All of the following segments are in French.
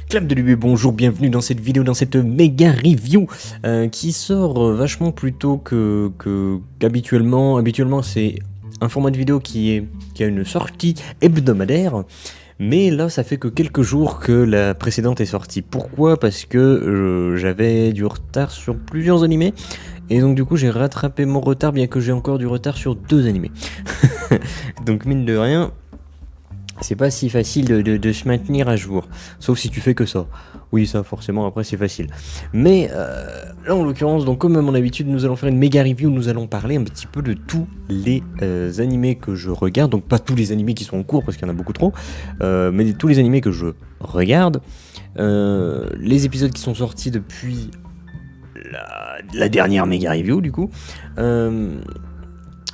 Clap de lui, bonjour, bienvenue dans cette vidéo, dans cette méga review qui sort vachement plus tôt qu'habituellement. Habituellement, c'est un format de vidéo qui a une sortie hebdomadaire, mais là, ça fait que quelques jours que la précédente est sortie. Pourquoi ? Parce que j'avais du retard sur plusieurs animés, et donc du coup, j'ai rattrapé mon retard, bien que j'ai encore du retard sur 2 animés. Donc mine de rien, c'est pas si facile de se maintenir à jour, sauf si tu fais que ça. Oui, ça forcément après c'est facile. Mais là en l'occurrence, donc comme à mon habitude, nous allons faire une méga review, nous allons parler un petit peu de tous les animés que je regarde, donc pas tous les animés qui sont en cours parce qu'il y en a beaucoup trop, mais tous les animés que je regarde, les épisodes qui sont sortis depuis la dernière méga review du coup.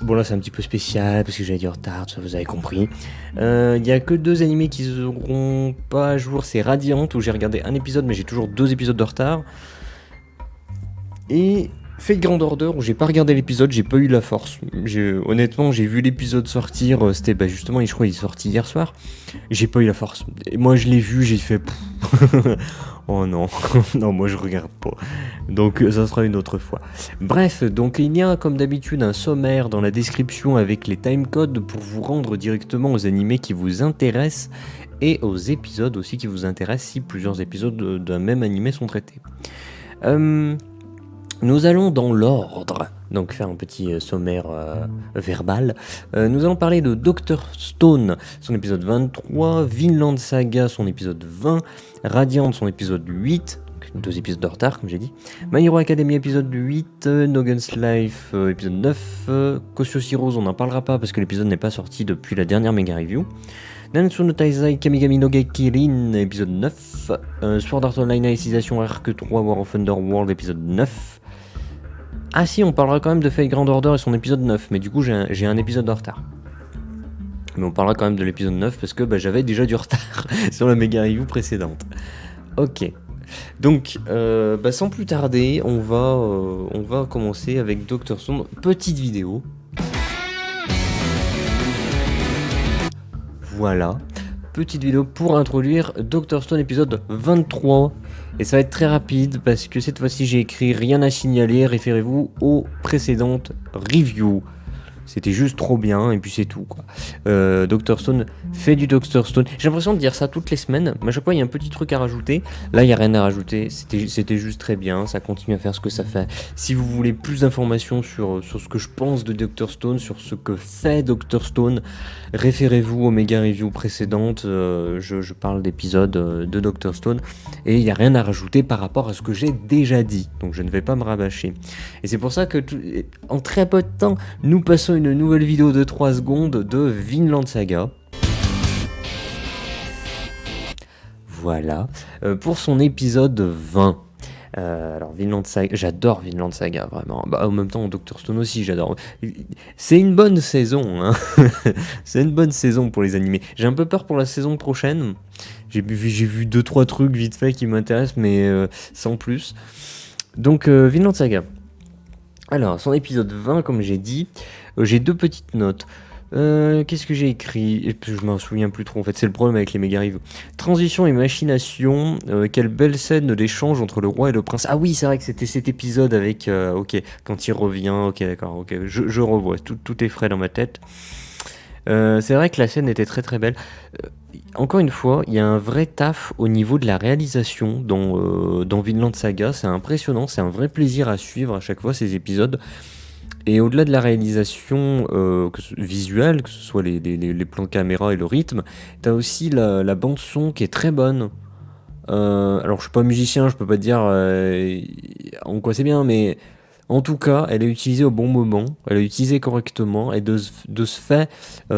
Bon là c'est un petit peu spécial parce que j'avais du retard, ça vous avez compris. Il y a que 2 animés qui seront pas à jour, c'est Radiant où j'ai regardé un épisode mais j'ai toujours 2 épisodes de retard. Et Fate Grand Order où j'ai pas regardé l'épisode, j'ai pas eu la force. Honnêtement j'ai vu l'épisode sortir, c'était justement je crois il est sorti hier soir. J'ai pas eu la force. Et moi je l'ai vu, j'ai fait oh non, non moi je regarde pas. Donc ça sera une autre fois. Bref, donc il y a comme d'habitude un sommaire dans la description avec les timecodes pour vous rendre directement aux animés qui vous intéressent et aux épisodes aussi qui vous intéressent si plusieurs épisodes d'un même animé sont traités. Nous allons dans l'ordre, donc faire un petit sommaire verbal. Nous allons parler de Dr Stone, son épisode 23, Vinland Saga, son épisode 20, Radiant, son épisode 8, 2 épisodes de retard comme j'ai dit, My Hero Academia épisode 8, No Guns Life épisode 9, Kosho Heroes on n'en parlera pas parce que l'épisode n'est pas sorti depuis la dernière méga review, Nanatsu no Taizai Kamigami no Gekirin épisode 9, Sword Art Online Alicization Arc 3 War of Underworld épisode 9. Ah si, on parlera quand même de Fate Grand Order et son épisode 9, mais du coup j'ai un épisode de retard. Mais on parlera quand même de l'épisode 9 parce que j'avais déjà du retard sur la méga review précédente. Ok. Donc, sans plus tarder, on va commencer avec Dr Stone. Petite vidéo. Voilà. Petite vidéo pour introduire Dr Stone épisode 23. Et ça va être très rapide parce que cette fois-ci j'ai écrit rien à signaler, référez-vous aux précédentes reviews. C'était juste trop bien et puis c'est tout quoi. Dr Stone fait du Dr Stone. J'ai l'impression de dire ça toutes les semaines, mais à chaque fois il y a un petit truc à rajouter. Là il n'y a rien à rajouter, c'était juste très bien, ça continue à faire ce que ça fait. Si vous voulez plus d'informations sur ce que je pense de Dr Stone, sur ce que fait Dr Stone, référez-vous aux méga reviews précédentes. Je parle d'épisodes de Dr Stone et il n'y a rien à rajouter par rapport à ce que j'ai déjà dit. Donc je ne vais pas me rabâcher. Et c'est pour ça que en très peu de temps, nous passons une nouvelle vidéo de 3 secondes de Vinland Saga. Voilà, pour son épisode 20. Alors Vinland Saga, j'adore Vinland Saga vraiment. En même temps Dr Stone aussi j'adore. C'est une bonne saison, hein. C'est une bonne saison pour les animés. J'ai un peu peur pour la saison prochaine. J'ai vu 2-3 trucs vite fait qui m'intéressent, mais sans plus. Donc Vinland Saga. Alors, son épisode 20, comme j'ai dit, j'ai 2 petites notes. Qu'est-ce que j'ai écrit ? Je m'en souviens plus trop, en fait, c'est le problème avec les méga reviews. Transition et machination, quelle belle scène d'échange entre le roi et le prince. Ah oui, c'est vrai que c'était cet épisode avec... ok, quand il revient, ok, d'accord, ok, je revois, tout est frais dans ma tête. C'est vrai que la scène était très très belle. Encore une fois, il y a un vrai taf au niveau de la réalisation dans Vinland Saga. C'est impressionnant, c'est un vrai plaisir à suivre à chaque fois ces épisodes. Et au-delà de la réalisation visuelle, que ce soit les plans caméra et le rythme, t'as aussi la bande son qui est très bonne. Alors je suis pas musicien, je peux pas te dire en quoi c'est bien, mais en tout cas, elle est utilisée au bon moment, elle est utilisée correctement, et de ce fait,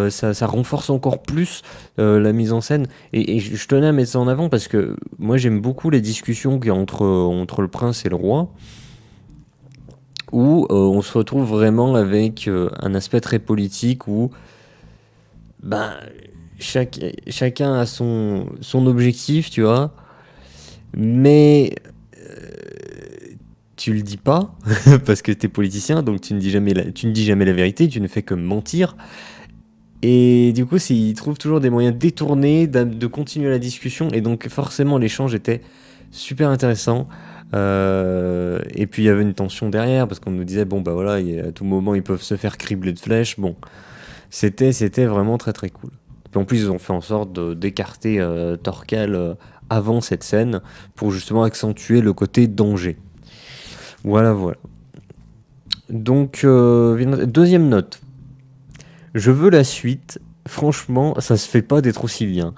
ça renforce encore plus la mise en scène. Et je tenais à mettre ça en avant parce que moi j'aime beaucoup les discussions qu'il y a entre le prince et le roi, où on se retrouve vraiment avec un aspect très politique où chacun a son objectif, tu vois, mais tu le dis pas parce que t'es politicien, donc tu ne dis jamais la vérité, tu ne fais que mentir. Et du coup, ils trouvent toujours des moyens détournés de continuer la discussion. Et donc, forcément, l'échange était super intéressant. Et puis, il y avait une tension derrière, parce qu'on nous disait, bon, bah voilà, à tout moment, ils peuvent se faire cribler de flèches. Bon, c'était vraiment très très cool. Puis en plus, ils ont fait en sorte d'écarter Torquel avant cette scène, pour justement accentuer le côté danger. Voilà, voilà. Donc, deuxième note. Je veux la suite. Franchement, ça se fait pas d'être aussi bien.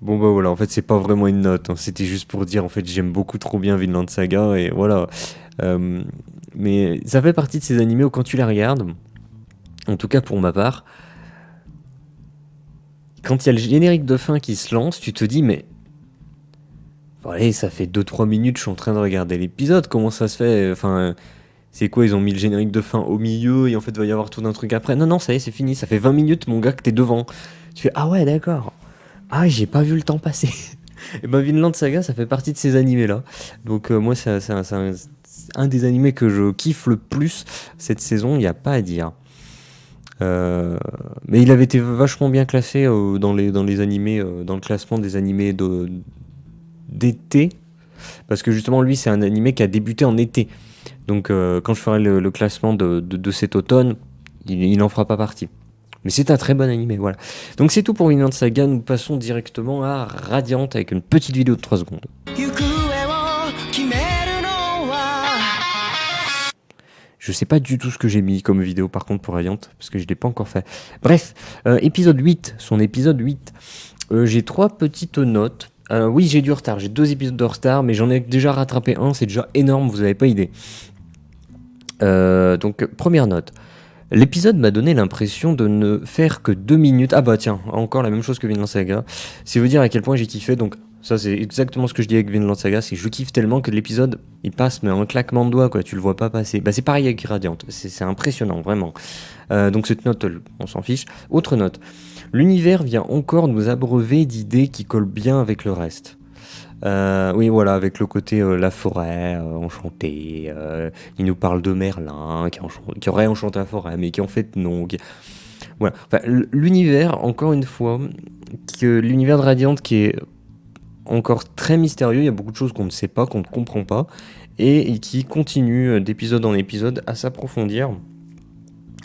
Bon bah voilà, en fait c'est pas vraiment une note, hein. C'était juste pour dire en fait j'aime beaucoup trop bien Vinland Saga et voilà. Euh, mais ça fait partie de ces animés où quand tu les regardes, en tout cas pour ma part, quand il y a le générique de fin qui se lance, tu te dis mais allez, ça fait 2-3 minutes je suis en train de regarder l'épisode, comment ça se fait? Enfin, c'est quoi, ils ont mis le générique de fin au milieu et en fait il va y avoir tout un truc après. Non, non, ça y est, c'est fini, ça fait 20 minutes mon gars que t'es devant. Tu fais ah ouais d'accord. Ah j'ai pas vu le temps passer. Et ben Vinland Saga ça fait partie de ces animés là. Donc moi c'est un des animés que je kiffe le plus cette saison, il n'y a pas à dire. Mais il avait été vachement bien classé dans les animés, dans le classement des animés d'été. Parce que justement lui c'est un animé qui a débuté en été. Donc quand je ferai le classement de cet automne, il n'en fera pas partie. Mais c'est un très bon animé, voilà. Donc c'est tout pour Vinland Saga, nous passons directement à Radiant avec une petite vidéo de 3 secondes. Je sais pas du tout ce que j'ai mis comme vidéo par contre pour Radiant, parce que je l'ai pas encore fait. Bref, épisode 8, son épisode 8. J'ai 3 petites notes. Oui, j'ai du retard, j'ai 2 épisodes de retard, mais j'en ai déjà rattrapé un, c'est déjà énorme, vous avez pas idée. Donc, première note. L'épisode m'a donné l'impression de ne faire que 2 minutes. Ah bah tiens, encore la même chose que Vinland Saga. C'est vous dire à quel point j'ai kiffé. Donc ça c'est exactement ce que je dis avec Vinland Saga, c'est que je kiffe tellement que l'épisode il passe mais en claquement de doigts quoi, tu le vois pas passer. Bah c'est pareil avec Radiant, c'est impressionnant vraiment. Donc cette note on s'en fiche. Autre note. L'univers vient encore nous abreuver d'idées qui collent bien avec le reste. Oui, voilà, avec le côté la forêt enchantée. Il nous parle de Merlin qui aurait enchanté la forêt, mais qui en fait non. Voilà. Enfin, l'univers, encore une fois, que l'univers de Radiant qui est encore très mystérieux. Il y a beaucoup de choses qu'on ne sait pas, qu'on ne comprend pas, et qui continue d'épisode en épisode à s'approfondir,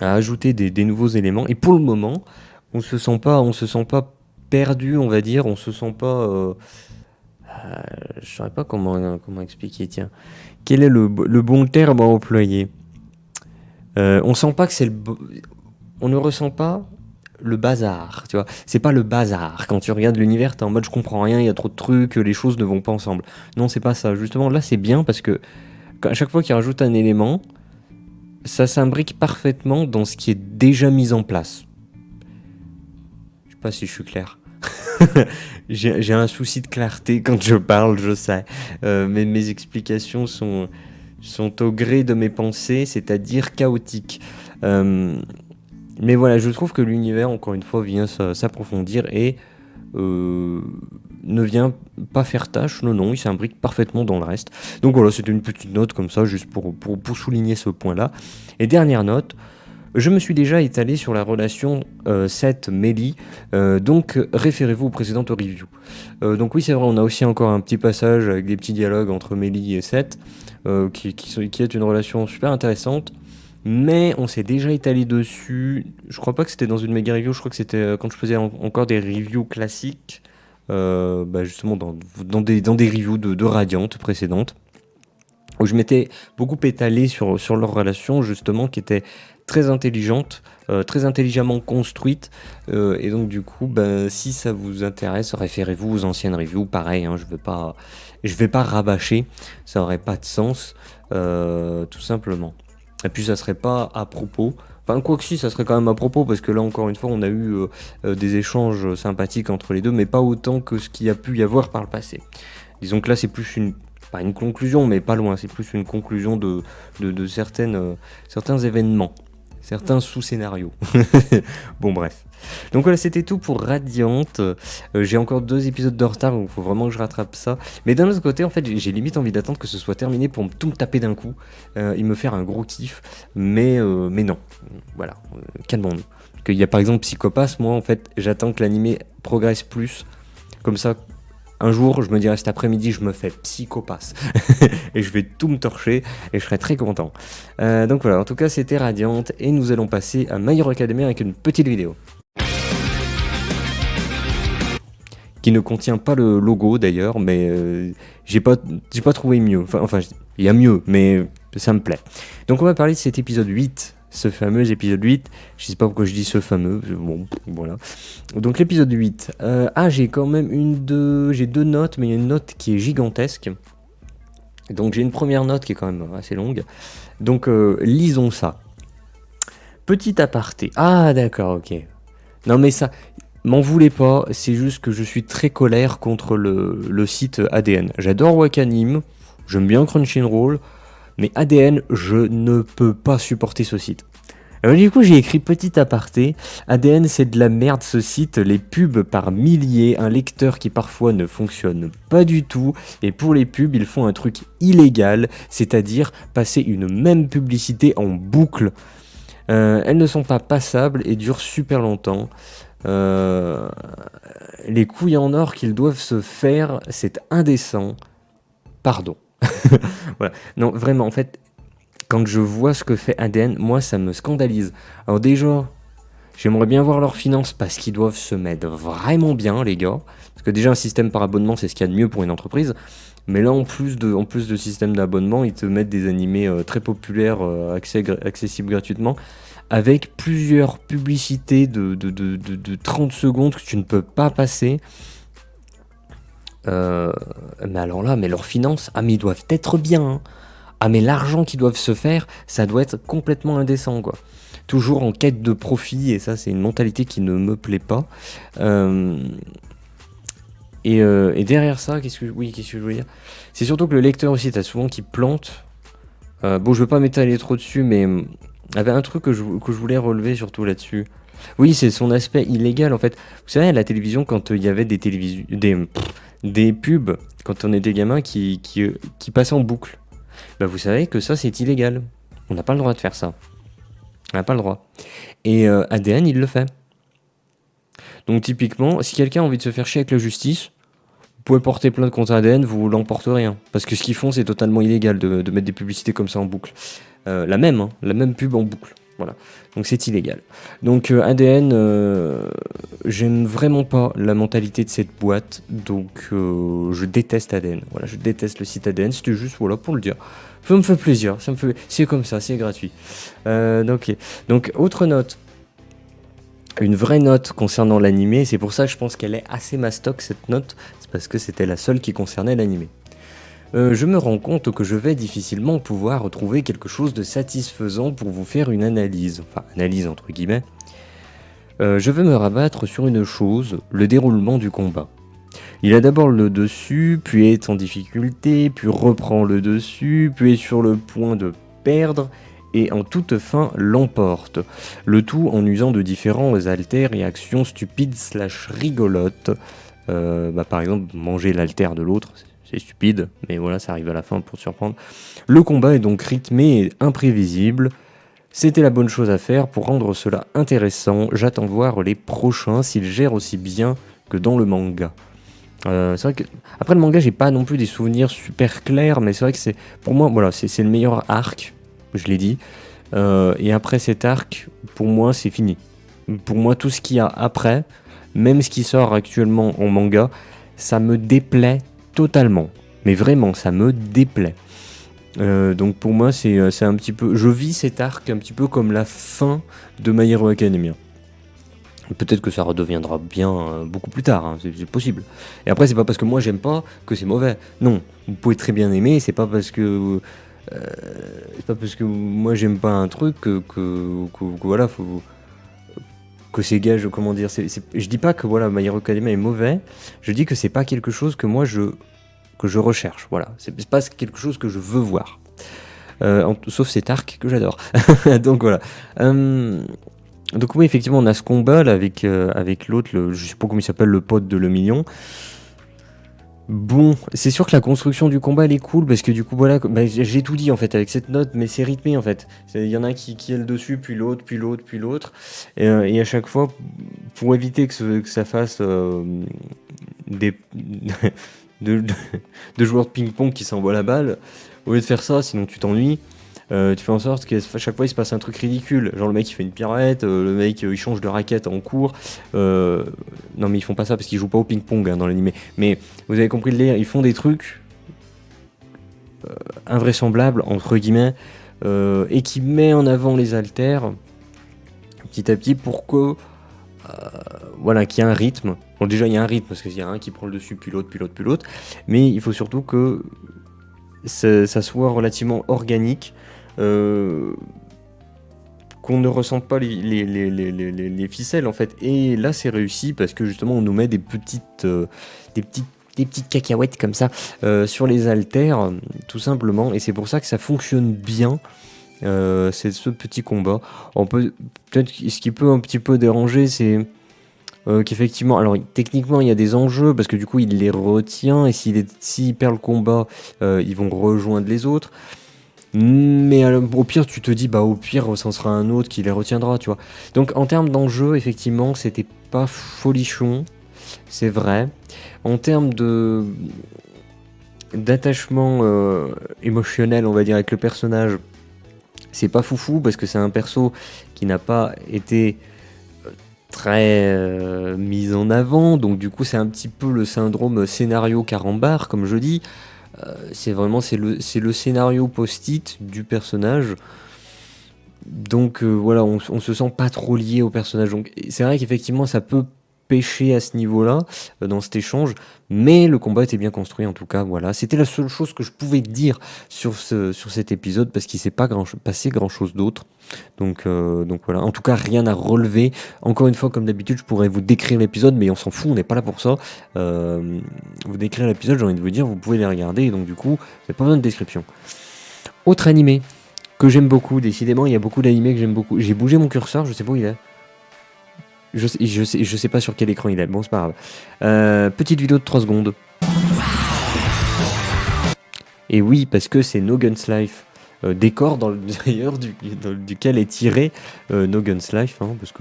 à ajouter des nouveaux éléments. Et pour le moment, on se sent pas perdu, on va dire. On se sent pas je saurais pas comment expliquer, tiens. Quel est le bon terme à employer? On sent pas que on ne ressent pas le bazar, tu vois. C'est pas le bazar. Quand tu regardes l'univers, t'es en mode je comprends rien, il y a trop de trucs, les choses ne vont pas ensemble. Non, c'est pas ça. Justement, là, c'est bien parce que à chaque fois qu'il rajoute un élément, ça s'imbrique parfaitement dans ce qui est déjà mis en place. Je sais pas si je suis clair. J'ai un souci de clarté quand je parle, je sais. Mais mes explications sont au gré de mes pensées, c'est-à-dire chaotiques. Mais voilà, je trouve que l'univers, encore une fois, vient s'approfondir et ne vient pas faire tâche. Non, il s'imbrique parfaitement dans le reste. Donc voilà, c'était une petite note comme ça, juste pour souligner ce point-là. Et dernière note, je me suis déjà étalé sur la relation Seth-Mélie, donc référez-vous aux précédentes reviews. Donc oui, c'est vrai, on a aussi encore un petit passage avec des petits dialogues entre Mélie et Seth, qui est une relation super intéressante, mais on s'est déjà étalé dessus. Je crois pas que c'était dans une méga review, je crois que c'était quand je faisais encore des reviews classiques, justement dans des reviews de Radiant précédentes, où je m'étais beaucoup étalé sur leur relation, justement, qui était très intelligente, très intelligemment construite, et donc du coup, si ça vous intéresse, référez-vous aux anciennes reviews, pareil, hein, je vais pas rabâcher, ça aurait pas de sens, tout simplement. Et puis ça serait pas à propos, enfin quoi que si, ça serait quand même à propos, parce que là encore une fois, on a eu des échanges sympathiques entre les deux, mais pas autant que ce qu'il y a pu y avoir par le passé. Disons que là, c'est plus pas une conclusion, mais pas loin, c'est plus une conclusion de certains événements. certains sous-scénarios. Bon bref. Donc voilà, c'était tout pour Radiant. J'ai encore 2 épisodes de retard, donc il faut vraiment que je rattrape ça. Mais d'un autre côté, en fait, j'ai limite envie d'attendre que ce soit terminé pour tout me taper d'un coup et me faire un gros kiff. Mais non, voilà, calmons-nous. Parce qu'il y a par exemple Psychopass, moi en fait, j'attends que l'animé progresse plus. Comme ça, un jour, je me dirai cet après-midi, je me fais Psychopass. Et je vais tout me torcher et je serai très content. Donc voilà, en tout cas, c'était Radiant. Et nous allons passer à My Hero Academia avec une petite vidéo. Qui ne contient pas le logo d'ailleurs, mais j'ai pas trouvé mieux. Enfin, il y a mieux, mais ça me plaît. Donc on va parler de cet épisode 8, ce fameux épisode 8. Je sais pas pourquoi je dis ce fameux, bon, voilà. Donc l'épisode 8, j'ai quand même j'ai 2 notes, mais il y a une note qui est gigantesque. Donc j'ai une première note qui est quand même assez longue. Donc lisons ça. Petit aparté. Ah d'accord, ok. Non mais ça... M'en voulez pas, c'est juste que je suis très colère contre le site ADN. J'adore Wakanim, j'aime bien Crunchyroll, mais ADN, je ne peux pas supporter ce site. Alors du coup, j'ai écrit petit aparté. ADN, c'est de la merde ce site, les pubs par milliers, un lecteur qui parfois ne fonctionne pas du tout, et pour les pubs, ils font un truc illégal, c'est-à-dire passer une même publicité en boucle. Elles ne sont pas passables et durent super longtemps. Les couilles en or qu'ils doivent se faire, c'est indécent. Pardon. Voilà. Non, vraiment, en fait, quand je vois ce que fait ADN, moi, ça me scandalise. Alors déjà, j'aimerais bien voir leurs finances parce qu'ils doivent se mettre vraiment bien, les gars. Parce que déjà, un système par abonnement, c'est ce qu'il y a de mieux pour une entreprise. Mais là, en plus de système d'abonnement, ils te mettent des animés très populaires, accessibles gratuitement, avec plusieurs publicités de 30 secondes que tu ne peux pas passer. Mais alors là, mais leurs finances, mais ils doivent être bien, hein. Mais l'argent qu'ils doivent se faire, ça doit être complètement indécent, quoi. Toujours en quête de profit, et ça, c'est une mentalité qui ne me plaît pas. Et derrière ça, qu'est-ce que je veux dire? C'est surtout que le lecteur aussi, t'as souvent qui plante. Bon, je veux pas m'étaler trop dessus, mais il y avait un truc que je voulais relever surtout là-dessus. Oui, c'est son aspect illégal en fait. Vous savez, à la télévision, quand il y avait des pubs, quand on était gamin, qui passaient en boucle, bah vous savez que ça c'est illégal. On n'a pas le droit de faire ça. On n'a pas le droit. Et ADN, il le fait. Donc typiquement, si quelqu'un a envie de se faire chier avec la justice, vous pouvez porter plainte contre ADN, vous l'emporterez rien. Parce que ce qu'ils font, c'est totalement illégal de mettre des publicités comme ça en boucle. La même pub en boucle. Voilà. Donc c'est illégal. Donc ADN, j'aime vraiment pas la mentalité de cette boîte. Donc je déteste ADN. Voilà, je déteste le site ADN. C'était juste voilà, pour le dire. Ça me fait plaisir. C'est comme ça, c'est gratuit. Donc autre note. Une vraie note concernant l'animé, c'est pour ça que je pense qu'elle est assez mastoc cette note, c'est parce que c'était la seule qui concernait l'animé. Je me rends compte que je vais difficilement pouvoir retrouver quelque chose de satisfaisant pour vous faire une analyse, enfin analyse entre guillemets. Je vais me rabattre sur une chose, le déroulement du combat. Il a d'abord le dessus, puis est en difficulté, puis reprend le dessus, puis est sur le point de perdre, et en toute fin l'emporte. Le tout en usant de différents haltères et actions stupides / rigolotes. Par exemple, manger l'haltère de l'autre, c'est stupide, mais voilà, ça arrive à la fin pour surprendre. Le combat est donc rythmé et imprévisible. C'était la bonne chose à faire pour rendre cela intéressant. J'attends de voir les prochains s'ils gèrent aussi bien que dans le manga. C'est vrai que après le manga, j'ai pas non plus des souvenirs super clairs, mais c'est vrai que c'est pour moi, voilà, c'est le meilleur arc. Je l'ai dit. Et après cet arc, pour moi, c'est fini. Pour moi, tout ce qu'il y a après, même ce qui sort actuellement en manga, ça me déplaît totalement. Mais vraiment, ça me déplaît. Donc pour moi, c'est un petit peu... Je vis cet arc un petit peu comme la fin de My Hero Academia. Peut-être que ça redeviendra bien beaucoup plus tard, hein, c'est possible. Et après, c'est pas parce que moi j'aime pas que c'est mauvais. Non, vous pouvez très bien aimer, c'est pas parce que moi j'aime pas un truc que voilà, faut que c'est gage, comment dire, je dis pas que voilà, My Hero Academia est mauvais, je dis que c'est pas quelque chose que moi je recherche, voilà, c'est pas quelque chose que je veux voir. Sauf cet arc que j'adore. Donc voilà. Donc oui, effectivement, on a ce combat là avec l'autre, je sais pas comment il s'appelle, le pote de Le Million. Bon, c'est sûr que la construction du combat elle est cool parce que du coup voilà, bah, j'ai tout dit en fait avec cette note, mais c'est rythmé en fait. Il y en a un qui est le dessus, puis l'autre, puis l'autre, puis l'autre, et à chaque fois, pour éviter que ça fasse des de, de- de joueurs de ping-pong qui s'envoient la balle, au lieu de faire ça, sinon tu t'ennuies. Tu fais en sorte qu'à chaque fois il se passe un truc ridicule, genre le mec il fait une pirouette, le mec il change de raquette en cours. Non mais ils font pas ça parce qu'ils jouent pas au ping-pong hein, dans l'animé. Mais vous avez compris le délire, ils font des trucs invraisemblables entre guillemets et qui met en avant les haltères petit à petit pour que voilà qu'il y ait un rythme. Bon déjà il y a un rythme parce qu'il y a un qui prend le dessus puis l'autre puis l'autre puis l'autre, mais il faut surtout que ça soit relativement organique. Qu'on ne ressente pas les ficelles en fait. Et là c'est réussi parce que justement on nous met des petites cacahuètes comme ça sur les haltères tout simplement, et c'est pour ça que ça fonctionne bien. C'est ce petit combat. On peut peut-être ce qui peut un petit peu déranger, c'est qu'effectivement, alors techniquement il y a des enjeux parce que du coup il les retient, et s'il perd le combat, ils vont rejoindre les autres. Mais au pire, tu te dis, bah au pire, ça sera un autre qui les retiendra, tu vois. Donc en termes d'enjeu, effectivement, c'était pas folichon, c'est vrai. En termes d'attachement émotionnel, on va dire, avec le personnage, c'est pas foufou parce que c'est un perso qui n'a pas été très mis en avant, donc du coup c'est un petit peu le syndrome scénario carambar, comme je dis. C'est le scénario post-it du personnage. Donc voilà, on se sent pas trop lié au personnage. Donc c'est vrai qu'effectivement ça peut pêcher à ce niveau-là, dans cet échange, mais le combat était bien construit en tout cas. Voilà, c'était la seule chose que je pouvais dire sur cet épisode parce qu'il s'est pas passé grand-chose d'autre. Donc voilà, en tout cas rien à relever. Encore une fois, comme d'habitude, je pourrais vous décrire l'épisode, mais on s'en fout, on n'est pas là pour ça. Vous décrire l'épisode, j'ai envie de vous dire, vous pouvez les regarder, et donc du coup, vous n'avez pas besoin de description. Autre animé que j'aime beaucoup, décidément, il y a beaucoup d'animés que j'aime beaucoup. J'ai bougé mon curseur, je sais pas où il est. Je sais pas sur quel écran il est, bon c'est pas grave. Petite vidéo de 3 secondes. Et oui, parce que c'est No Guns Life. Décor d'ailleurs duquel est tiré No Guns Life, hein, parce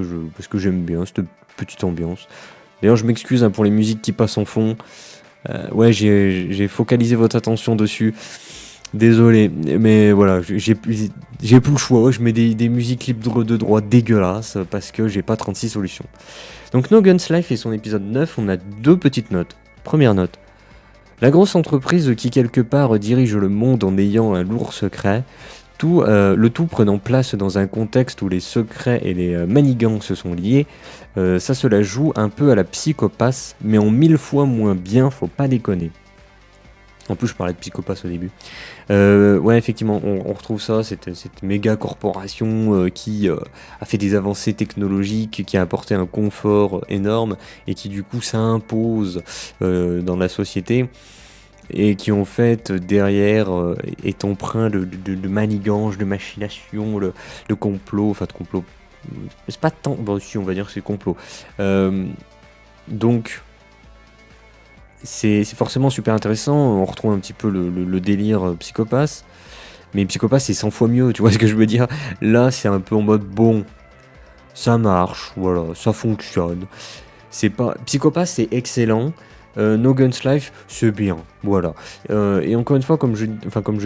que j'aime bien cette petite ambiance. D'ailleurs, je m'excuse hein, pour les musiques qui passent en fond. Ouais, j'ai focalisé votre attention dessus. Désolé, mais voilà, j'ai plus le choix. Je mets des musiques libres de droit dégueulasses parce que j'ai pas 36 solutions. Donc No Guns Life et son épisode 9, on a 2 petites notes. Première note. La grosse entreprise qui quelque part dirige le monde en ayant un lourd secret, le tout prenant place dans un contexte où les secrets et les manigances sont liés, ça se la joue un peu à la Psycho-Pass, mais en 1000 fois moins bien, faut pas déconner. En plus, je parlais de Psycho-Pass au début. Ouais, effectivement, on retrouve ça, cette méga corporation qui a fait des avancées technologiques, qui a apporté un confort énorme et qui du coup s'impose dans la société, et qui en fait derrière est empreint de manigances, de machinations, le complot, enfin de complot. C'est pas tant, bon si on va dire que c'est complot. Donc c'est forcément super intéressant, on retrouve un petit peu le délire Psycho-Pass, mais Psycho-Pass c'est 100 fois mieux, tu vois ce que je veux dire. Là c'est un peu en mode bon, ça marche, voilà, ça fonctionne. C'est pas Psycho-Pass c'est excellent, No Guns Life c'est bien, voilà. Et encore une fois comme je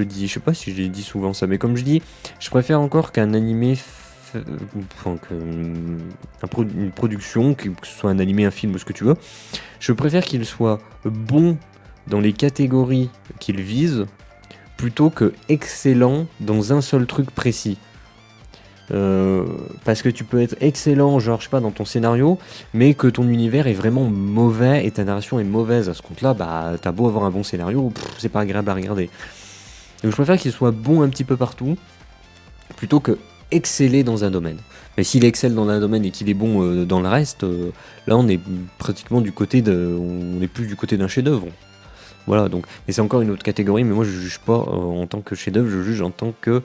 dis, je sais pas si j'ai dit souvent ça, mais comme je dis, je préfère encore qu'un animé une production, que ce soit un animé, un film ou ce que tu veux, je préfère qu'il soit bon dans les catégories qu'il vise, plutôt que excellent dans un seul truc précis. Parce que tu peux être excellent, genre je sais pas, dans ton scénario, mais que ton univers est vraiment mauvais et ta narration est mauvaise. À ce compte-là, bah t'as beau avoir un bon scénario, c'est pas agréable à regarder. Donc je préfère qu'il soit bon un petit peu partout, plutôt que exceller dans un domaine. Mais s'il excelle dans un domaine et qu'il est bon dans le reste, là on est pratiquement on n'est plus du côté d'un chef-d'œuvre. Voilà, donc, et c'est encore une autre catégorie, mais moi je juge pas en tant que chef-d'œuvre, je juge en tant que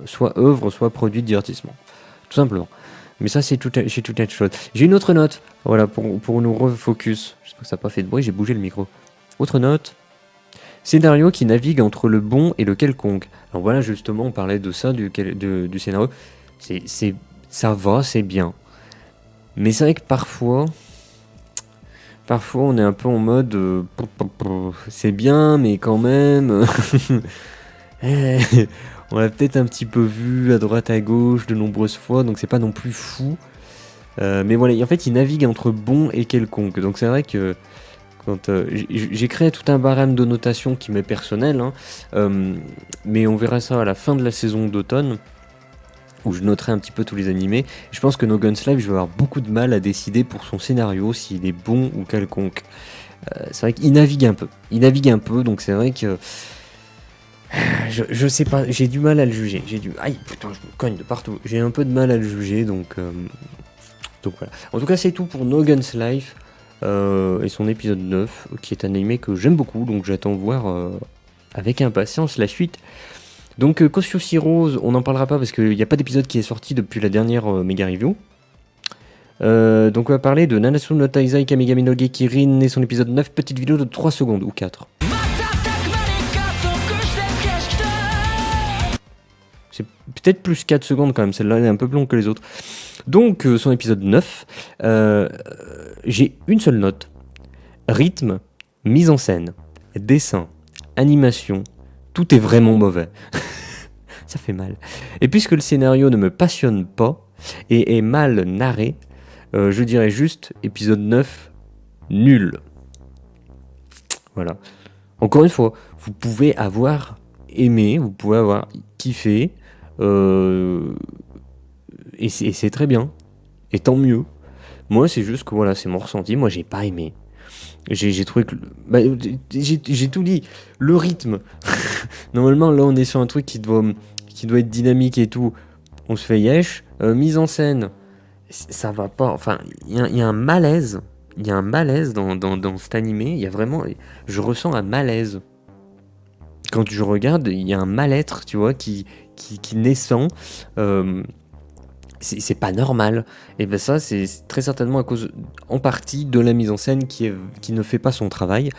soit œuvre, soit produit de divertissement. Tout simplement. Mais ça, c'est tout autre chose. J'ai une autre note, voilà, pour nous refocus. J'espère que ça n'a pas fait de bruit, j'ai bougé le micro. Autre note. Scénario qui navigue entre le bon et le quelconque. Alors voilà, justement, on parlait de ça, du scénario. Ça va, c'est bien. Mais c'est vrai que parfois, on est un peu en mode c'est bien, mais quand même. On l'a peut-être un petit peu vu à droite à gauche de nombreuses fois, donc c'est pas non plus fou. Mais voilà, en fait, il navigue entre bon et quelconque. Donc c'est vrai que quand j'ai créé tout un barème de notation qui m'est personnel, mais on verra ça à la fin de la saison d'automne, où je noterai un petit peu tous les animés. Je pense que No Guns Live, je vais avoir beaucoup de mal à décider pour son scénario s'il est bon ou quelconque. C'est vrai qu'il navigue un peu. Donc c'est vrai que je sais pas, j'ai du mal à le juger. Aïe, putain, je me cogne de partout. J'ai un peu de mal à le juger, donc voilà. En tout cas, c'est tout pour No Guns Life et son épisode 9, qui est un animé que j'aime beaucoup, donc j'attends voir avec impatience la suite. Donc Kosciuszko Heroes, on n'en parlera pas parce qu'il n'y a pas d'épisode qui est sorti depuis la dernière méga review. Donc on va parler de Nanatsu no Taizai Kamigami no Gekirin et son épisode 9, petite vidéo de 3 secondes ou 4. C'est peut-être plus 4 secondes quand même, celle-là elle est un peu plus longue que les autres. Donc son épisode 9, j'ai une seule note. Rythme, mise en scène, dessin, animation, tout est vraiment mauvais. Ça fait mal. Et puisque le scénario ne me passionne pas et est mal narré, je dirais juste épisode 9, nul. Voilà. Encore une fois, vous pouvez avoir aimé, vous pouvez avoir kiffé, et c'est très bien. Et tant mieux. Moi, c'est juste que voilà, c'est mon ressenti. Moi, j'ai pas aimé. J'ai trouvé que... j'ai tout dit. Le rythme. Normalement, là, on est sur un truc qui doit être dynamique et tout. On se fait yesh. Mise en scène, ça va pas. Enfin, il y a un malaise. Il y a un malaise dans cet animé. Il y a vraiment... Je ressens un malaise. Quand je regarde, il y a un mal-être, tu vois, qui naissant. C'est pas normal. Et ben ça, c'est très certainement à cause, en partie, de la mise en scène qui ne fait pas son travail.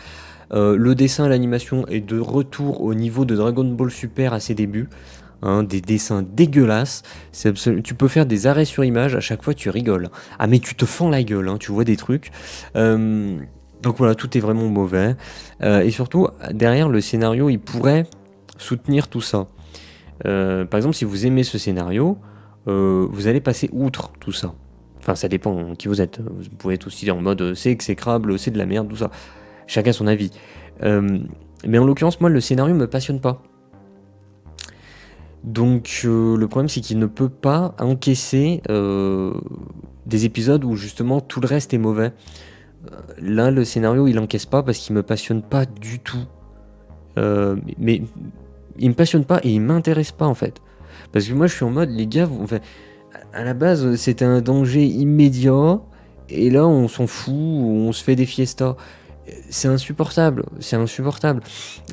Le dessin, l'animation est de retour au niveau de Dragon Ball Super à ses débuts. Des dessins dégueulasses. Tu peux faire des arrêts sur image, à chaque fois tu rigoles. Ah mais tu te fends la gueule, tu vois des trucs. Donc voilà, tout est vraiment mauvais. Et surtout, derrière le scénario, il pourrait soutenir tout ça. Par exemple, si vous aimez ce scénario, vous allez passer outre tout ça. Enfin, ça dépend qui vous êtes. Vous pouvez être aussi en mode c'est exécrable, c'est de la merde, tout ça. Chacun son avis. Mais en l'occurrence, moi, le scénario me passionne pas. Donc, le problème, c'est qu'il ne peut pas encaisser des épisodes où justement tout le reste est mauvais. Là, le scénario, il encaisse pas parce qu'il me passionne pas du tout. Mais il me passionne pas et il m'intéresse pas en fait. Parce que moi, je suis en mode, les gars, à la base, c'était un danger immédiat, et là, on s'en fout, on se fait des fiestas. C'est insupportable.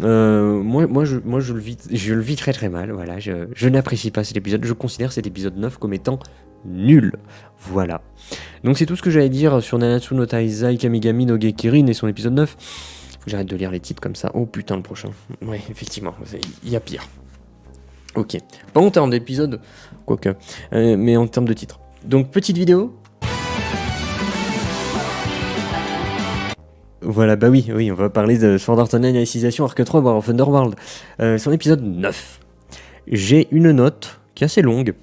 Moi, je le vis très très mal. Voilà, je n'apprécie pas cet épisode. Je considère cet épisode 9 comme étant nul. Voilà. Donc c'est tout ce que j'allais dire sur Nanatsu no Taizai Kamigami no Gekirin et son épisode 9. Faut que j'arrête de lire les titres comme ça. Oh putain, le prochain. Ouais, effectivement, il y a pire. Ok. Pas en termes d'épisode, quoique, mais en termes de titre. Donc, petite vidéo. Voilà, bah oui, on va parler de Sword Art Online Alicization Arc 3 War of Underworld. Son épisode 9. J'ai une note qui est assez longue.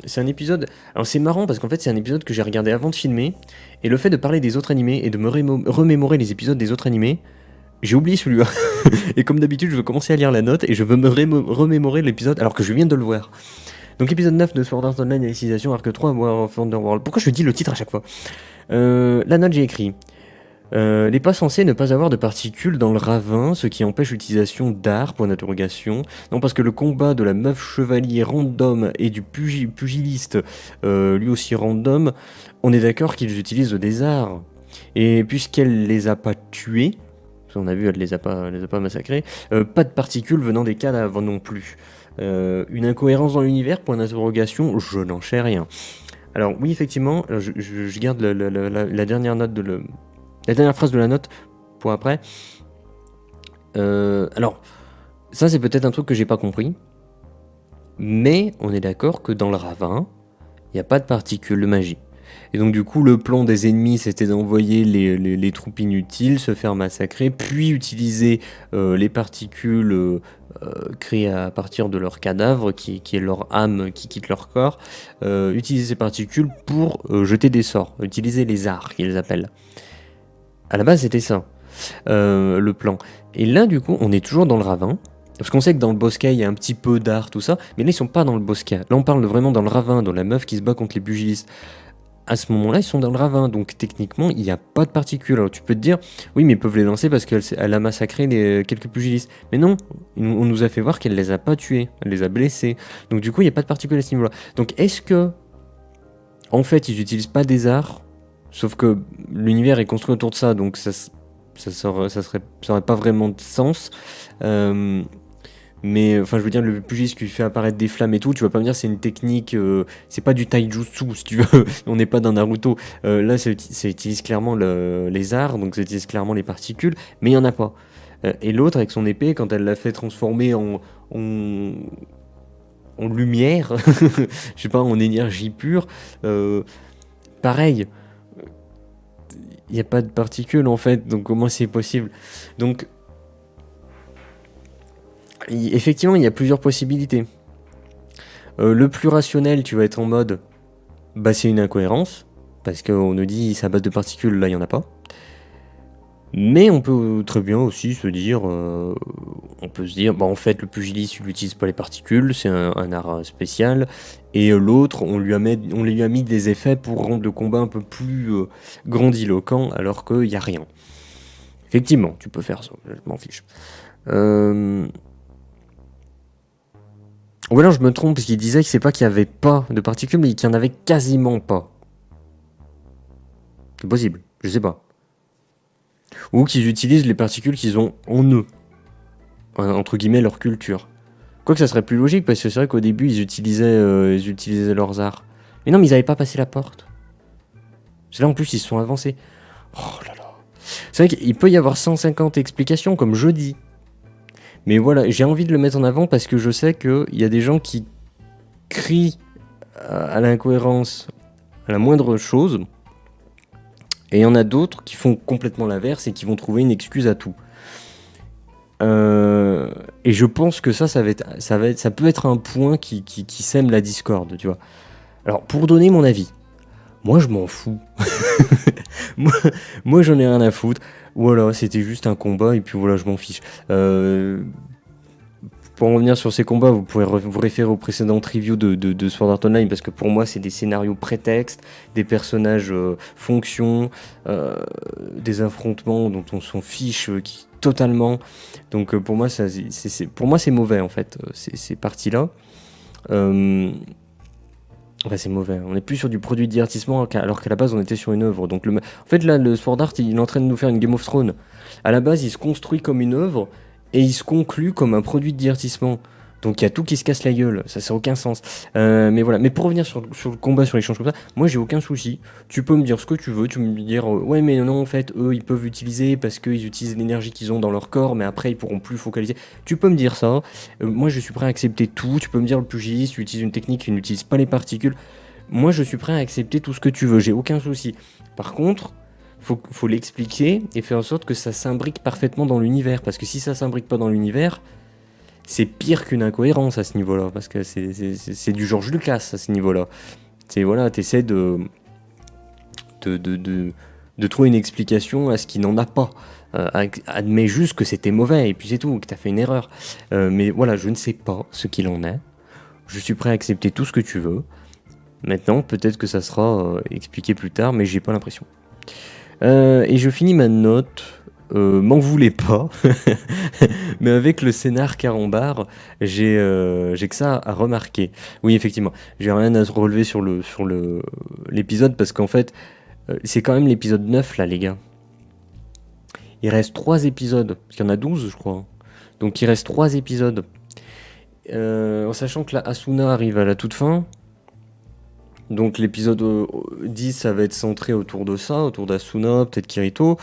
C'est un épisode... Alors c'est marrant parce qu'en fait c'est un épisode que j'ai regardé avant de filmer, et le fait de parler des autres animés et de me remémorer les épisodes des autres animés, j'ai oublié celui-là. Et comme d'habitude, je veux commencer à lire la note et je veux me remémorer l'épisode alors que je viens de le voir. Donc épisode 9 de Sword Art Online Alicization Arc 3 War of Underworld. Pourquoi je dis le titre à chaque fois ? La note, j'ai écrit... n'est pas censé ne pas avoir de particules dans le ravin, ce qui empêche l'utilisation d'art, point d'interrogation. Non, parce que le combat de la meuf chevalier random et du pugiliste, lui aussi random, on est d'accord qu'ils utilisent des arts. Et puisqu'elle les a pas tués, parce qu'on a vu, elle les a pas massacrés, pas de particules venant des cadavres non plus. Une incohérence dans l'univers, point d'interrogation, je n'en sais rien. Alors oui, effectivement, je garde la dernière note la dernière phrase de la note pour après. Alors, ça c'est peut-être un truc que j'ai pas compris, mais on est d'accord que dans le ravin, il n'y a pas de particules de magie. Et donc du coup, le plan des ennemis, c'était d'envoyer les troupes inutiles, se faire massacrer, puis utiliser les particules créées à partir de leur cadavre, qui est leur âme qui quitte leur corps, utiliser ces particules pour jeter des sorts, utiliser les arts, qu'ils appellent. À la base, c'était ça, le plan. Et là, du coup, on est toujours dans le ravin, parce qu'on sait que dans le bosquet, il y a un petit peu d'art, tout ça, mais là, ils sont pas dans le bosquet. Là, on parle vraiment dans le ravin, dans la meuf qui se bat contre les pugilistes. À ce moment-là, ils sont dans le ravin, donc techniquement, il n'y a pas de particules. Alors tu peux te dire, oui, mais ils peuvent les lancer parce qu'elle a massacré quelques pugilistes. Mais non, on nous a fait voir qu'elle les a pas tués, elle les a blessés. Donc du coup, il n'y a pas de particules à ce niveau-là. Donc est-ce que, en fait, ils n'utilisent pas des arts, sauf que l'univers est construit autour de ça, donc ça aurait pas vraiment de sens. Mais enfin, je veux dire, le pugiliste qui fait apparaître des flammes et tout, tu vas pas me dire c'est une technique, c'est pas du taijutsu si tu veux, on n'est pas dans Naruto. Là, ça utilise clairement les arts, donc ça utilise clairement les particules, mais il y en a pas. Et l'autre, avec son épée, quand elle l'a fait transformer en lumière, je sais pas, en énergie pure, pareil, il n'y a pas de particules en fait, donc comment c'est possible? Donc, effectivement, il y a plusieurs possibilités. Le plus rationnel, tu vas être en mode, bah c'est une incohérence, parce qu'on nous dit c'est à base de particules, là il n'y en a pas. Mais on peut très bien aussi se dire, bah en fait le pugiliste il n'utilise pas les particules, c'est un art spécial, et l'autre on lui a mis des effets pour rendre le combat un peu plus grandiloquent, alors qu'il n'y a rien. Effectivement, tu peux faire ça, je m'en fiche. Ou alors je me trompe parce qu'il disait que c'est pas qu'il y avait pas de particules, mais qu'il y en avait quasiment pas. C'est possible, je sais pas. Ou qu'ils utilisent les particules qu'ils ont en eux, entre guillemets leur culture. Quoique ça serait plus logique parce que c'est vrai qu'au début ils utilisaient leurs arts. Mais non, mais ils avaient pas passé la porte. C'est là en plus ils se sont avancés. Oh là là. C'est vrai qu'il peut y avoir 150 explications comme je dis. Mais voilà, j'ai envie de le mettre en avant parce que je sais qu'il y a des gens qui crient à l'incohérence à la moindre chose. Et il y en a d'autres qui font complètement l'inverse et qui vont trouver une excuse à tout. Et je pense que ça peut être un point qui sème la discorde, tu vois. Alors, pour donner mon avis, moi je m'en fous. moi j'en ai rien à foutre. Voilà, c'était juste un combat et puis voilà, je m'en fiche. Pour en revenir sur ces combats, vous pouvez vous référer aux précédentes reviews de Sword Art Online parce que pour moi, c'est des scénarios prétextes, des personnages fonctions, des affrontements dont on s'en fiche totalement. Donc pour moi, c'est mauvais en fait, ces parties-là. Enfin, c'est mauvais. On n'est plus sur du produit de divertissement alors qu'à la base on était sur une œuvre. Donc en fait là, le Sword Art, il est en train de nous faire une Game of Thrones. À la base, il se construit comme une œuvre et il se conclut comme un produit de divertissement. Donc il y a tout qui se casse la gueule. Ça n'a aucun sens. Mais voilà. Mais pour revenir sur le combat, sur l'échange comme ça, moi j'ai aucun souci. Tu peux me dire ce que tu veux. Tu peux me dire ouais mais non en fait eux ils peuvent utiliser parce qu'ils utilisent l'énergie qu'ils ont dans leur corps, mais après ils pourront plus focaliser. Tu peux me dire ça. Moi je suis prêt à accepter tout. Tu peux me dire le pugiliste utilise une technique qui n'utilise pas les particules. Moi je suis prêt à accepter tout ce que tu veux. J'ai aucun souci. Par contre, faut l'expliquer et faire en sorte que ça s'imbrique parfaitement dans l'univers. Parce que si ça s'imbrique pas dans l'univers, c'est pire qu'une incohérence à ce niveau-là. Parce que c'est du George Lucas à ce niveau-là. C'est voilà, t'essaies de trouver une explication à ce qui n'en a pas. Admets juste que c'était mauvais et puis c'est tout, que t'as fait une erreur. Mais voilà, je ne sais pas ce qu'il en est. Je suis prêt à accepter tout ce que tu veux. Maintenant, peut-être que ça sera expliqué plus tard, mais j'ai pas l'impression. Et je finis ma note, m'en voulez pas, mais avec le scénar carambar, j'ai que ça à remarquer. Oui, effectivement, j'ai rien à relever sur l'épisode parce qu'en fait, C'est quand même l'épisode 9 là, les gars. Il reste 3 épisodes, parce qu'il y en a 12, je crois. Donc il reste 3 épisodes. En sachant que la Asuna arrive à la toute fin. Donc l'épisode 10, ça va être centré autour de ça, autour d'Asuna, peut-être Kirito.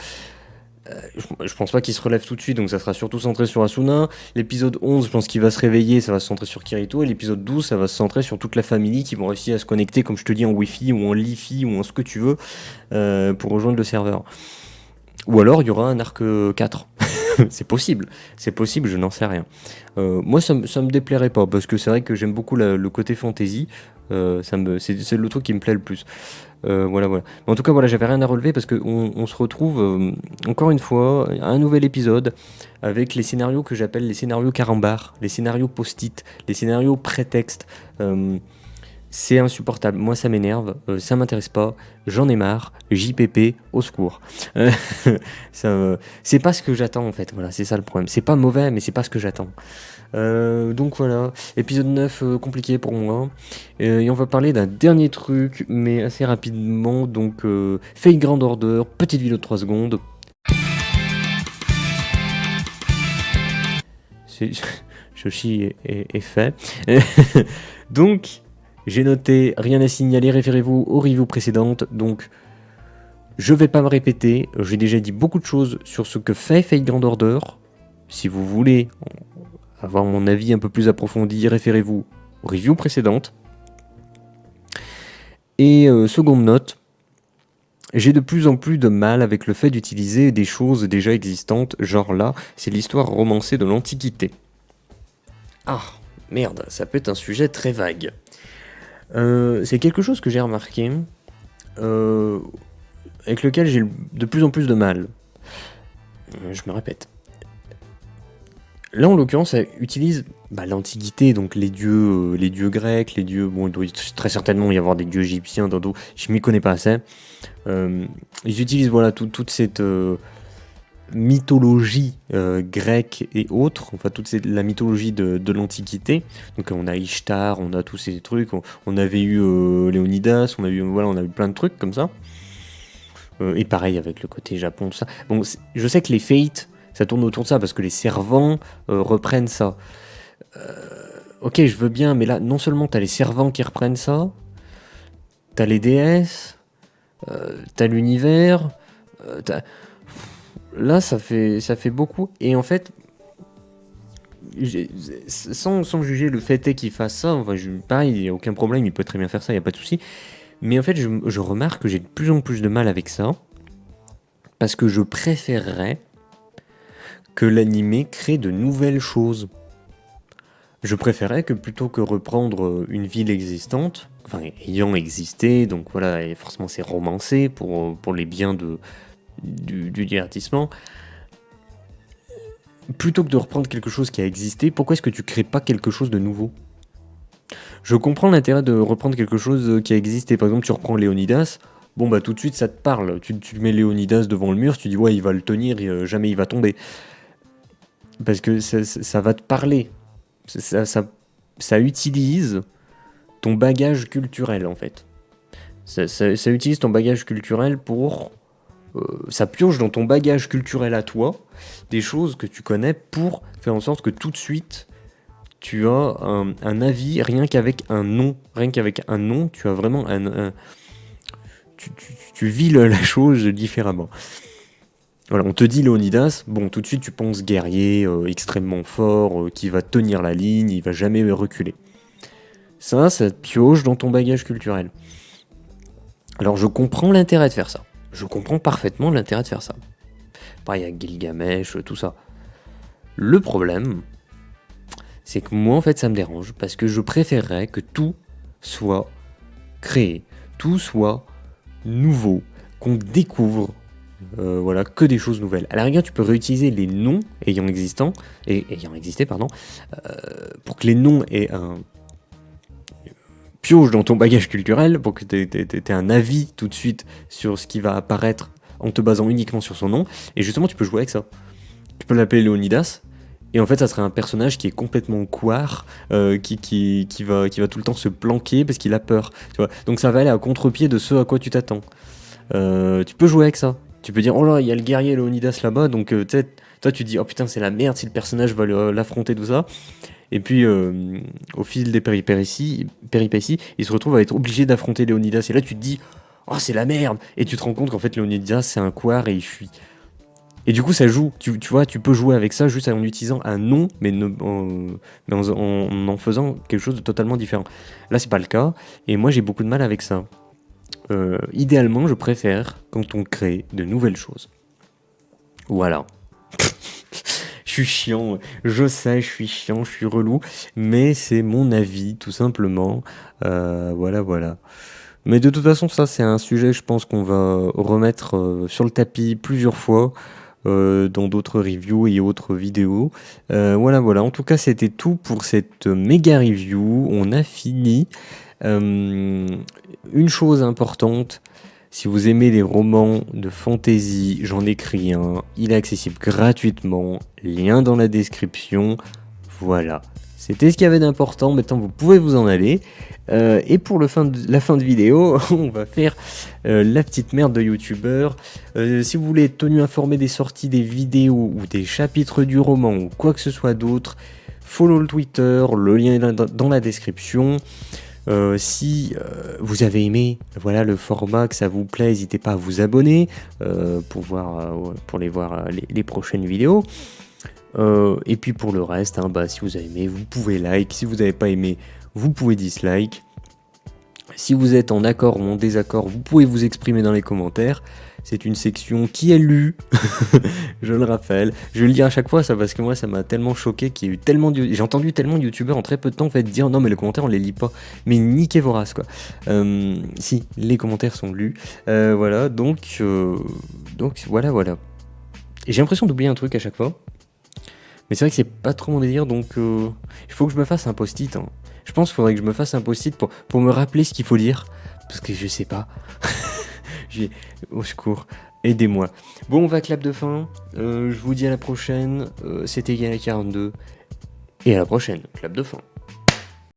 Je pense pas qu'il se relève tout de suite, donc ça sera surtout centré sur Asuna. L'épisode 11, je pense qu'il va se réveiller, ça va se centrer sur Kirito. Et l'épisode 12, ça va se centrer sur toute la famille qui vont réussir à se connecter, comme je te dis, en Wi-Fi ou en Li-Fi ou en ce que tu veux, pour rejoindre le serveur. Ou alors il y aura un arc 4. C'est possible, je n'en sais rien. Moi ça me déplairait pas, parce que c'est vrai que j'aime beaucoup le côté fantasy. C'est le truc qui me plaît le plus. Voilà. Mais en tout cas, voilà, j'avais rien à relever parce qu'on se retrouve encore une fois à un nouvel épisode avec les scénarios que j'appelle les scénarios carambar, les scénarios post-it, les scénarios prétexte. C'est insupportable, moi ça m'énerve, ça m'intéresse pas, j'en ai marre, JPP, au secours. C'est pas ce que j'attends en fait, voilà, c'est ça le problème. C'est pas mauvais, mais c'est pas ce que j'attends. Donc voilà, épisode 9 compliqué pour moi. Et on va parler d'un dernier truc, mais assez rapidement. Donc, Fate Grand Order, petite vidéo de 3 secondes. Yoshi est fait. Donc, j'ai noté, rien à signaler, référez-vous aux reviews précédentes. Donc, je vais pas me répéter, j'ai déjà dit beaucoup de choses sur ce que fait Fate Grand Order. Si vous voulez avoir mon avis un peu plus approfondi, référez-vous aux reviews précédentes. Et seconde note, j'ai de plus en plus de mal avec le fait d'utiliser des choses déjà existantes, genre là, c'est l'histoire romancée de l'Antiquité. Ah, merde, ça peut être un sujet très vague. C'est quelque chose que j'ai remarqué, avec lequel j'ai de plus en plus de mal. Je me répète. Là, en l'occurrence, ça utilise l'Antiquité, donc les dieux grecs, les dieux... Bon, il doit très certainement y avoir des dieux égyptiens, je m'y connais pas assez. Ils utilisent toute cette mythologie grecque et autres, enfin toute la mythologie de l'Antiquité. Donc on a Ishtar, on a tous ces trucs, on avait eu Léonidas, on a eu plein de trucs comme ça. Et pareil avec le côté Japon, tout ça. Bon, je sais que les Fates, ça tourne autour de ça, parce que les servants reprennent ça. Ok, je veux bien, mais là, non seulement t'as les servants qui reprennent ça, t'as les déesses, t'as l'univers, là, ça fait beaucoup. Et en fait, sans juger le fait est qu'il fasse ça, enfin, pareil, il n'y a aucun problème, il peut très bien faire ça, il n'y a pas de souci. Mais en fait, je remarque que j'ai de plus en plus de mal avec ça, parce que je préférerais que l'animé crée de nouvelles choses. Je préférais que plutôt que reprendre une ville existante, enfin ayant existé, donc voilà, et forcément c'est romancé pour les biens du divertissement, plutôt que de reprendre quelque chose qui a existé, pourquoi est-ce que tu crées pas quelque chose de nouveau ? Je comprends l'intérêt de reprendre quelque chose qui a existé. Par exemple, tu reprends Léonidas, bon bah tout de suite ça te parle. Tu mets Léonidas devant le mur, tu dis ouais il va le tenir, jamais il va tomber. Parce que ça va te parler. Ça utilise ton bagage culturel en fait. Ça utilise ton bagage culturel pour... ça pioche dans ton bagage culturel à toi des choses que tu connais pour faire en sorte que tout de suite tu as un avis rien qu'avec un nom. Rien qu'avec un nom, tu as vraiment tu vis la chose différemment. Voilà, on te dit Léonidas, bon, tout de suite tu penses guerrier, extrêmement fort, qui va tenir la ligne, il va jamais reculer. Ça te pioche dans ton bagage culturel. Alors je comprends l'intérêt de faire ça. Je comprends parfaitement l'intérêt de faire ça. Pareil avec Gilgamesh, tout ça. Le problème, c'est que moi en fait ça me dérange, parce que je préférerais que tout soit créé, tout soit nouveau, qu'on découvre. Voilà, que des choses nouvelles. À la rigueur, tu peux réutiliser les noms ayant existé, pour que les noms aient un pioche dans ton bagage culturel, pour que t'aies un avis tout de suite sur ce qui va apparaître en te basant uniquement sur son nom. Et justement, tu peux jouer avec ça. Tu peux l'appeler Léonidas, et en fait, ça serait un personnage qui est complètement couard, qui va tout le temps se planquer parce qu'il a peur. Tu vois. Donc ça va aller à contre-pied de ce à quoi tu t'attends. Tu peux jouer avec ça. Tu peux dire, oh là, il y a le guerrier Léonidas là-bas, donc tu sais, toi tu te dis, oh putain, c'est la merde si le personnage va l'affronter, tout ça. Et puis, au fil des péripéties, il se retrouve à être obligé d'affronter Léonidas. Et là, tu te dis, oh, c'est la merde. Et tu te rends compte qu'en fait, Léonidas, c'est un couard et il fuit. Et du coup, ça joue. Tu vois, tu peux jouer avec ça juste en utilisant un nom, mais, en faisant quelque chose de totalement différent. Là, c'est pas le cas. Et moi, j'ai beaucoup de mal avec ça. Idéalement, je préfère quand on crée de nouvelles choses. Voilà. Je suis chiant, je sais, je suis chiant, je suis relou, mais c'est mon avis, tout simplement. Voilà. Mais de toute façon, ça, c'est un sujet, je pense qu'on va remettre sur le tapis plusieurs fois dans d'autres reviews et autres vidéos. Voilà. En tout cas, c'était tout pour cette méga review. On a fini. Une chose importante, si vous aimez les romans de fantasy, j'en écris un. Il est accessible gratuitement. Lien dans la description. Voilà. C'était ce qu'il y avait d'important. Maintenant, vous pouvez vous en aller. Et pour la fin de vidéo, on va faire la petite merde de youtubeur. Si vous voulez être tenu informé des sorties des vidéos ou des chapitres du roman ou quoi que ce soit d'autre, follow le Twitter. Le lien est dans la description. Si vous avez aimé le format, que ça vous plaît, n'hésitez pas à vous abonner pour les voir les prochaines vidéos. Et puis pour le reste, si vous avez aimé, vous pouvez like. Si vous n'avez pas aimé, vous pouvez dislike. Si vous êtes en accord ou en désaccord, vous pouvez vous exprimer dans les commentaires. C'est une section qui est lue, je le rappelle. Je vais le dire à chaque fois, ça, parce que moi, ça m'a tellement choqué qu'il y a eu tellement de... J'ai entendu tellement de youtubeurs en très peu de temps dire non, mais les commentaires, on les lit pas. Mais niquez vos races, quoi. Si, les commentaires sont lus. Voilà, donc voilà. Et j'ai l'impression d'oublier un truc à chaque fois. Mais c'est vrai que c'est pas trop mon délire, donc il faut que je me fasse un post-it. Je pense qu'il faudrait que je me fasse un post-it pour me rappeler ce qu'il faut lire. Parce que je sais pas. Au secours, aidez-moi. Bon, on va clap de fin. Je vous dis à la prochaine. C'était Gala42. Et à la prochaine, clap de fin.